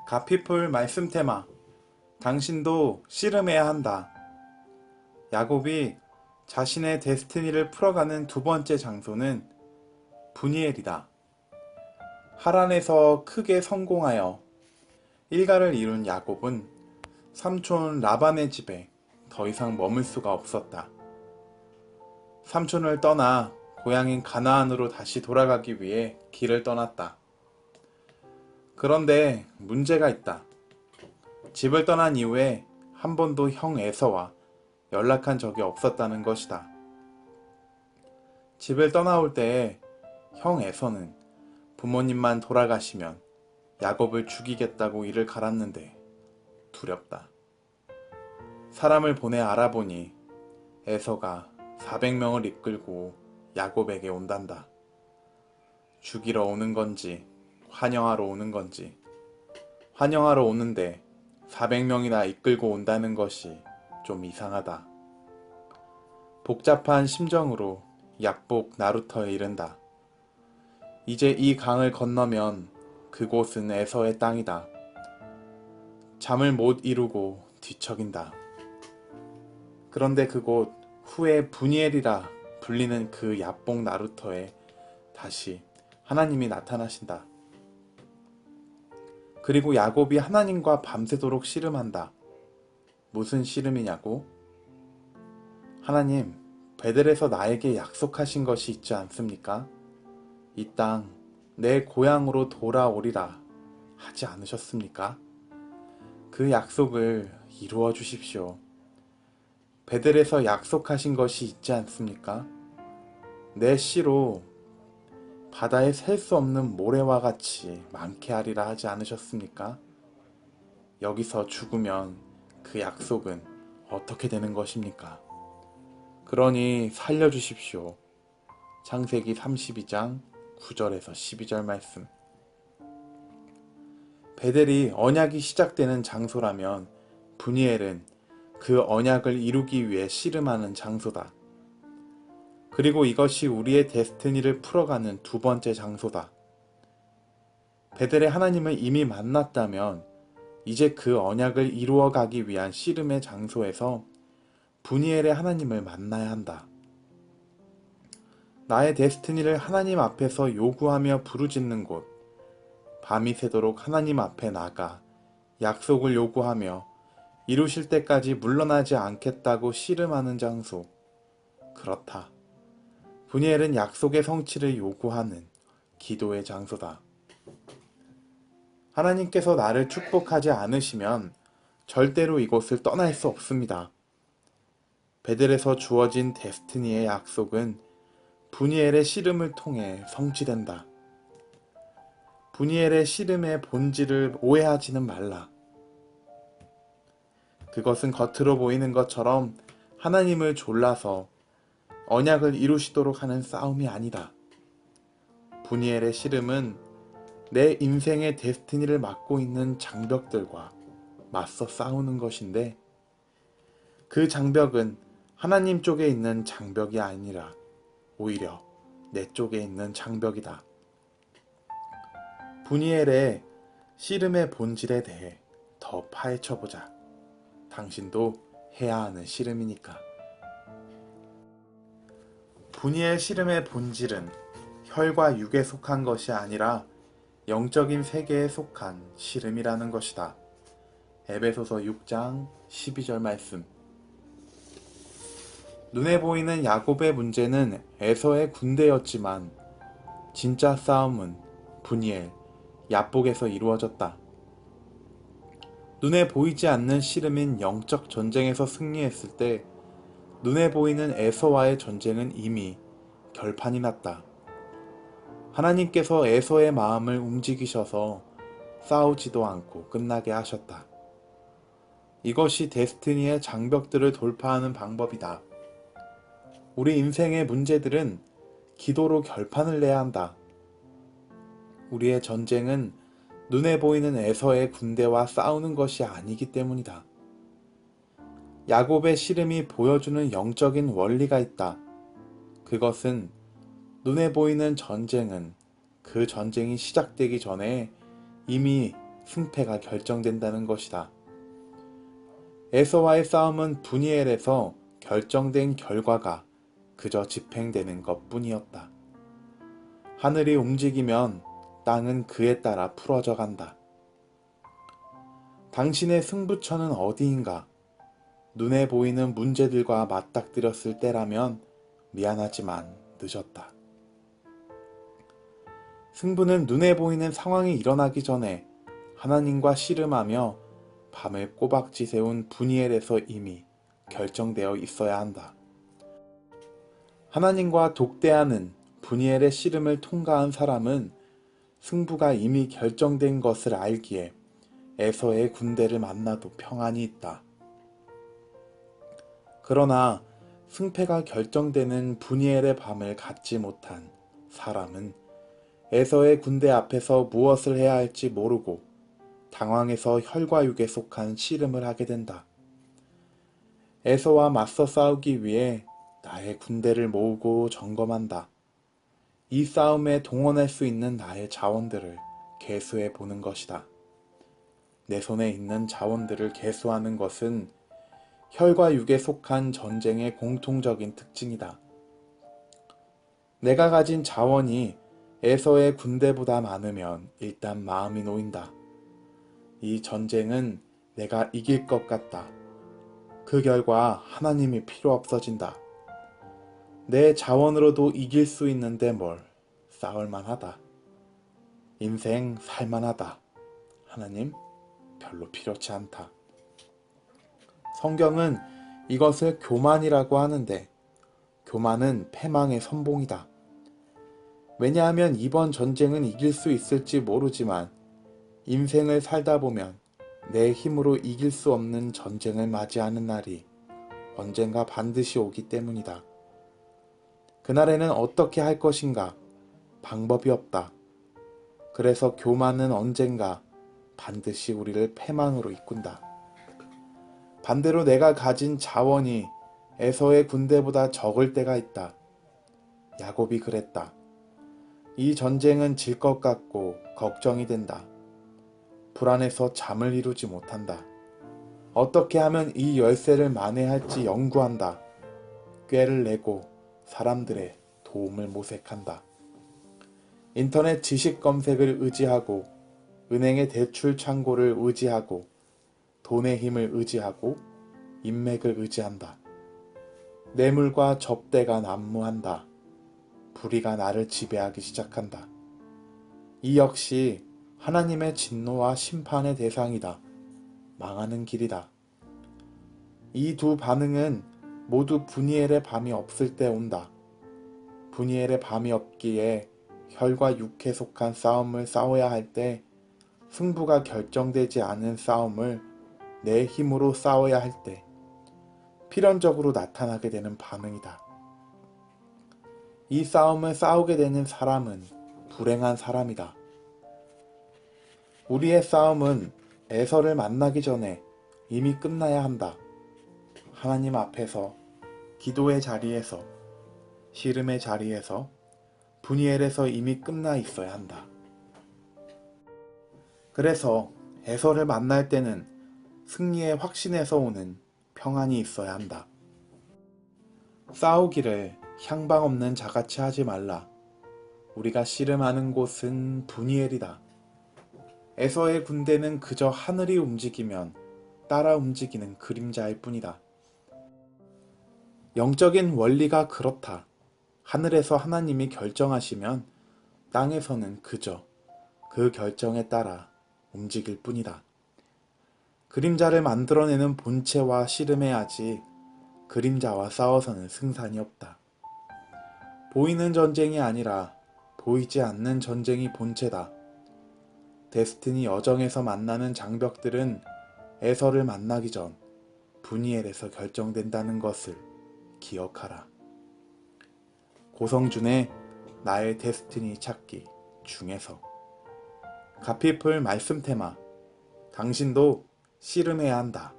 가피풀 말씀 테마. 당신도 씨름해야 한다. 야곱이 자신의 데스티니를 풀어가는 두 번째 장소는 분이엘이다. 하란에서 크게 성공하여 일가를 이룬 야곱은 삼촌 라반의 집에 더 이상 머물 수가 없었다. 삼촌을 떠나 고향인 가나안으로 다시 돌아가기 위해 길을 떠났다. 그런데 문제가 있다. 집을 떠난 이후에 한 번도 형 에서와 연락한 적이 없었다는 것이다. 집을 떠나올 때에 형 에서는 부모님만 돌아가시면 야곱을 죽이겠다고 이를 갈았는데 두렵다. 사람을 보내 알아보니 에서가 400명을 이끌고 야곱에게 온단다. 죽이러 오는 건지 환영하러 오는 건지. 환영하러 오는데 400명이나 이끌고 온다는 것이 좀 이상하다. 복잡한 심정으로 약복 나루터에 이른다. 이제 이 강을 건너면 그곳은 에서의 땅이다. 잠을 못 이루고 뒤척인다. 그런데 그곳 후에 분이엘이라 불리는 그 약복 나루터에 다시 하나님이 나타나신다. 그리고 야곱이 하나님과 밤새도록 씨름한다. 무슨 씨름이냐고? 하나님, 베델에서 나에게 약속하신 것이 있지 않습니까? 이 땅, 내 고향으로 돌아오리라 하지 않으셨습니까? 그 약속을 이루어 주십시오. 베델에서 약속하신 것이 있지 않습니까? 내 씨로 바다에 셀 수 없는 모래와 같이 많게 하리라 하지 않으셨습니까? 여기서 죽으면 그 약속은 어떻게 되는 것입니까? 그러니 살려주십시오. 창세기 32장 9절에서 12절 말씀. 베델이 언약이 시작되는 장소라면 분이엘은 그 언약을 이루기 위해 씨름하는 장소다. 그리고 이것이 우리의 데스티니를 풀어가는 두 번째 장소다. 베델의 하나님을 이미 만났다면 이제 그 언약을 이루어가기 위한 씨름의 장소에서 분이엘의 하나님을 만나야 한다. 나의 데스티니를 하나님 앞에서 요구하며 부르짖는 곳, 밤이 새도록 하나님 앞에 나가 약속을 요구하며 이루실 때까지 물러나지 않겠다고 씨름하는 장소. 그렇다. 분이엘은 약속의 성취를 요구하는 기도의 장소다. 하나님께서 나를 축복하지 않으시면 절대로 이곳을 떠날 수 없습니다. 베델에서 주어진 데스티니의 약속은 분이엘의 씨름을 통해 성취된다. 분이엘의 씨름의 본질을 오해하지는 말라. 그것은 겉으로 보이는 것처럼 하나님을 졸라서 언약을 이루시도록 하는 싸움이 아니다. 분이엘의 씨름은 내 인생의 데스티니를 맡고 있는 장벽들과 맞서 싸우는 것인데 그 장벽은 하나님 쪽에 있는 장벽이 아니라 오히려 내 쪽에 있는 장벽이다. 분이엘의 씨름의 본질에 대해 더 파헤쳐보자. 당신도 해야 하는 씨름이니까. 분이엘 씨름의 본질은 혈과 육에 속한 것이 아니라 영적인 세계에 속한 씨름이라는 것이다. 에베소서 6장 12절 말씀. 눈에 보이는 야곱의 문제는 에서의 군대였지만 진짜 싸움은 분이엘, 야복에서 이루어졌다. 눈에 보이지 않는 씨름인 영적 전쟁에서 승리했을 때 눈에 보이는 에서와의 전쟁은 이미 결판이 났다. 하나님께서 에서의 마음을 움직이셔서 싸우지도 않고 끝나게 하셨다. 이것이 데스티니의 장벽들을 돌파하는 방법이다. 우리 인생의 문제들은 기도로 결판을 내야 한다. 우리의 전쟁은 눈에 보이는 에서의 군대와 싸우는 것이 아니기 때문이다. 야곱의 씨름이 보여주는 영적인 원리가 있다. 그것은 눈에 보이는 전쟁은 그 전쟁이 시작되기 전에 이미 승패가 결정된다는 것이다. 에서와의 싸움은 분이엘에서 결정된 결과가 그저 집행되는 것뿐이었다. 하늘이 움직이면 땅은 그에 따라 풀어져 간다. 당신의 승부처는 어디인가? 눈에 보이는 문제들과 맞닥뜨렸을 때라면 미안하지만 늦었다. 승부는 눈에 보이는 상황이 일어나기 전에 하나님과 씨름하며 밤을 꼬박지 세운 분이엘에서 이미 결정되어 있어야 한다. 하나님과 독대하는 분이엘의 씨름을 통과한 사람은 승부가 이미 결정된 것을 알기에 에서의 군대를 만나도 평안이 있다. 그러나 승패가 결정되는 분이엘의 밤을 갖지 못한 사람은 에서의 군대 앞에서 무엇을 해야 할지 모르고 당황해서 혈과 육에 속한 씨름을 하게 된다. 에서와 맞서 싸우기 위해 나의 군대를 모으고 점검한다. 이 싸움에 동원할 수 있는 나의 자원들을 계수해 보는 것이다. 내 손에 있는 자원들을 계수하는 것은 혈과 육에 속한 전쟁의 공통적인 특징이다. 내가 가진 자원이 에서의 군대보다 많으면 일단 마음이 놓인다. 이 전쟁은 내가 이길 것 같다. 그 결과 하나님이 필요 없어진다. 내 자원으로도 이길 수 있는데 뭘, 싸울만하다. 인생 살만하다. 하나님 별로 필요치 않다. 성경은 이것을 교만이라고 하는데 교만은 패망의 선봉이다. 왜냐하면 이번 전쟁은 이길 수 있을지 모르지만 인생을 살다 보면 내 힘으로 이길 수 없는 전쟁을 맞이하는 날이 언젠가 반드시 오기 때문이다. 그날에는 어떻게 할 것인가? 방법이 없다. 그래서 교만은 언젠가 반드시 우리를 패망으로 이끈다. 반대로 내가 가진 자원이 에서의 군대보다 적을 때가 있다. 야곱이 그랬다. 이 전쟁은 질 것 같고 걱정이 된다. 불안해서 잠을 이루지 못한다. 어떻게 하면 이 열쇠를 만회할지 연구한다. 꾀를 내고 사람들의 도움을 모색한다. 인터넷 지식 검색을 의지하고 은행의 대출 창고를 의지하고 돈의 힘을 의지하고 인맥을 의지한다. 뇌물과 접대가 난무한다. 불의가 나를 지배하기 시작한다. 이 역시 하나님의 진노와 심판의 대상이다. 망하는 길이다. 이 두 반응은 모두 분이엘의 밤이 없을 때 온다. 분이엘의 밤이 없기에 혈과 육에 속한 싸움을 싸워야 할 때 승부가 결정되지 않은 싸움을 내 힘으로 싸워야 할 때 필연적으로 나타나게 되는 반응이다. 이 싸움을 싸우게 되는 사람은 불행한 사람이다. 우리의 싸움은 에서를 만나기 전에 이미 끝나야 한다. 하나님 앞에서, 기도의 자리에서, 씨름의 자리에서, 분이엘에서 이미 끝나 있어야 한다. 그래서 에서를 만날 때는 승리의 확신에서 오는 평안이 있어야 한다. 싸우기를 향방 없는 자같이 하지 말라. 우리가 씨름하는 곳은 분이엘이다. 에서의 군대는 그저 하늘이 움직이면 따라 움직이는 그림자일 뿐이다. 영적인 원리가 그렇다. 하늘에서 하나님이 결정하시면 땅에서는 그저 그 결정에 따라 움직일 뿐이다. 그림자를 만들어내는 본체와 씨름해야지 그림자와 싸워서는 승산이 없다. 보이는 전쟁이 아니라 보이지 않는 전쟁이 본체다. 데스티니 여정에서 만나는 장벽들은 에서를 만나기 전 분이엘에서 결정된다는 것을 기억하라. 고성준의 나의 데스티니 찾기 중에서 가피풀 말씀 테마. 당신도 씨름해야 한다.